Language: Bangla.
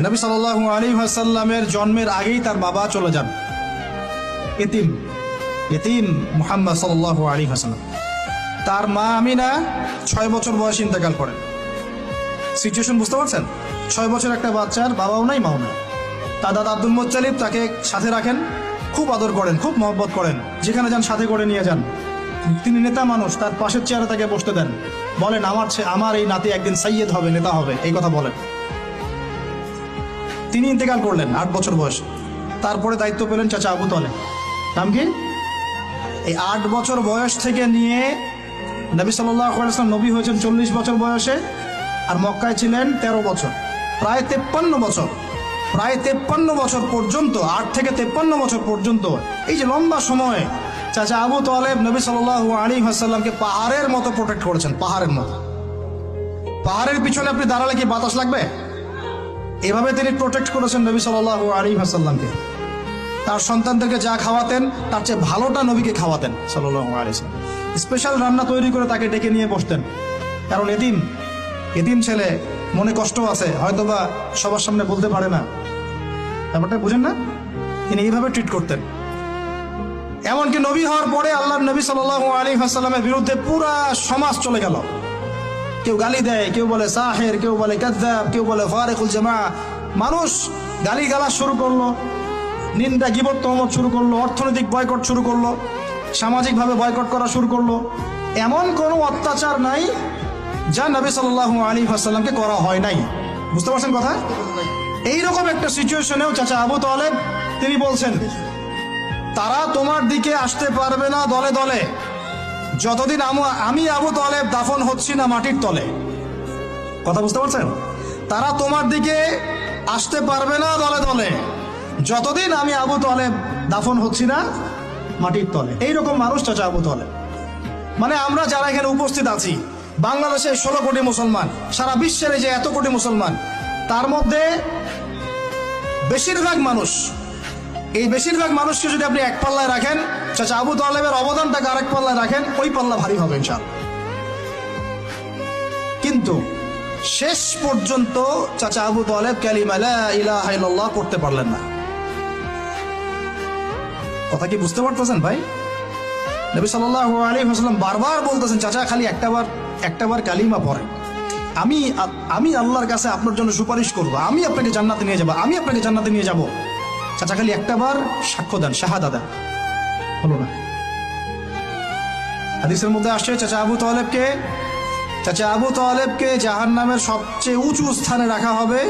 নবী সাল্লাল্লাহু আলাইহি ওয়াসাল্লামের জন্মের আগেই তার বাবা চলে যান, ইতিম মুহাম্মদ সাল্লাল্লাহু আলাইহি ওয়াসাল্লাম। তার মা আমিনা 6 বছর বয়সে ইন্তেকাল করেন। সিচুয়েশন বুঝতে পারছেন? 6 বছর একটা বাচ্চার বাবাও নাই মাও নাই। তার দাদা আব্দুল মুত্তালিব তাকে সাথে রাখেন, খুব আদর করেন, খুব মহব্বত করেন, যেখানে যান সাথে করে নিয়ে যান। তিনি নেতা মানুষ, তার পাশের চেয়ারে তাকে বসতে দেন, বলেন আমার এই নাতি একদিন সাইয়্যেদ হবে, নেতা হবে, এই কথা বলেন। তিনি ইন্তেকাল করলেন 8 বছর বয়সে। তারপরে দায়িত্ব পেলেন চাচা আবু তালেব। নাম কি? এই 8 বছর বয়স থেকে নিয়ে নবী সাল্লাল্লাহু আলাইহি ওয়াসাল্লাম নবী হয়েছেন 40 বছর বয়সে, আর মক্কায় ছিলেন 13 বছর, প্রায় 53 বছর। প্রায় 53 বছর পর্যন্ত, 8 থেকে 53 বছর পর্যন্ত, এই যে লম্বা সময় চাচা আবু তালেব নবী সাল্লাল্লাহু আলাইহি ওয়াসাল্লামকে পাহাড়ের মতো প্রোটেক্ট করেছেন, পাহাড়ের মতো। পাহাড়ের পিছনে আপনি দাঁড়ালে কি বাতাস লাগবে? এভাবে তিনি প্রোটেক্ট করেছেন নবী সাল্লাল্লাহু আলাইহি ওয়াসাল্লামকে। তার সন্তানদেরকে যা খাওয়াতেন তার চেয়ে ভালোটা নবীকে খাওয়াতেন সাল্লাল্লাহু আলাইহি ওয়াসাল্লাম। স্পেশাল রান্না তৈরি করে তাকে ডেকে নিয়ে বসতেন, কারণ এতিম ছেলে, মনে কষ্ট আছে, হয়তোবা সবার সামনে বলতে পারে না, ব্যাপারটা বুঝেন না? তিনি এইভাবে ট্রিট করতেন। এমনকি নবী হওয়ার পরে আল্লাহর নবী সাল্লাল্লাহু আলাইহি ওয়াসাল্লামের বিরুদ্ধে পুরা সমাজ চলে গেল। কেউ গালি দেয়, কেউ বলে সাহের, কেউ বলে কাযযাব, কেউ বলে ফারিকুল জামা। মানুষ গালিগালাজ শুরু করলো, নিন্দা গীবত তহমত শুরু করলো, অর্থনৈতিক বয়কট শুরু করলো, সামাজিকভাবে বয়কট করা শুরু করলো। এমন কোনো অত্যাচার নাই যা নবী সাল্লাল্লাহু আলাইহি ওয়াসাল্লামকে করা হয় নাই। বুঝতে পারছেন কথা? এইরকম একটা সিচুয়েশনেও চাচা আবু তালেব তিনি বলছেন, তারা তোমার দিকে আসতে পারবে না দলে দলে যতদিন আমি আবু তালেব দাফন হচ্ছি না মাটির তলে। কথা বুঝতে পারছেন? তারা তোমার দিকে আসতে পারবে না দলে দলে যতদিন আমি আবু তালেব দাফন হচ্ছি না মাটির তলে। এইরকম মানুষ চাচা আবু তালেব। মানে আমরা যারা এখানে উপস্থিত আছি, বাংলাদেশে 16 কোটি মুসলমান, সারা বিশ্বের এই যে এত কোটি মুসলমান, তার মধ্যে বেশিরভাগ মানুষ, এই বেশিরভাগ মানুষকে যদি আপনি এক পাল্লায় রাখেন, চাচা আবু তালেবের অবদানটাকে আরেক পাল্লায় রাখেন, ওই পাল্লা ভারী হবে ইনশাআল্লাহ। কিন্তু শেষ পর্যন্ত চাচা আবু তালেব কালিমা লা ইলাহা ইল্লাল্লাহ করতে পারলেন না। কথা কি বুঝতে পারতেছেন ভাই? নবী সাল্লাল্লাহু আলাইহি ওয়াসাল্লাম বারবার বলতেছেন, চাচা খালি একটাবার কালিমা পড়েন, আমি আল্লাহর কাছে আপনার জন্য সুপারিশ করব, আমি আপনাকে জান্নাতে নিয়ে যাব, আমি আপনাকে জান্নাতে নিয়ে যাব। চাচা খালি একটাবার সাক্ষ্য দেন, শাহাদা দেন, হলো না। হাদিসের মধ্যে আসছে চাচা আবু তালেবকে জাহান্নামের সবচেয়ে উঁচু স্থানে রাখা হবে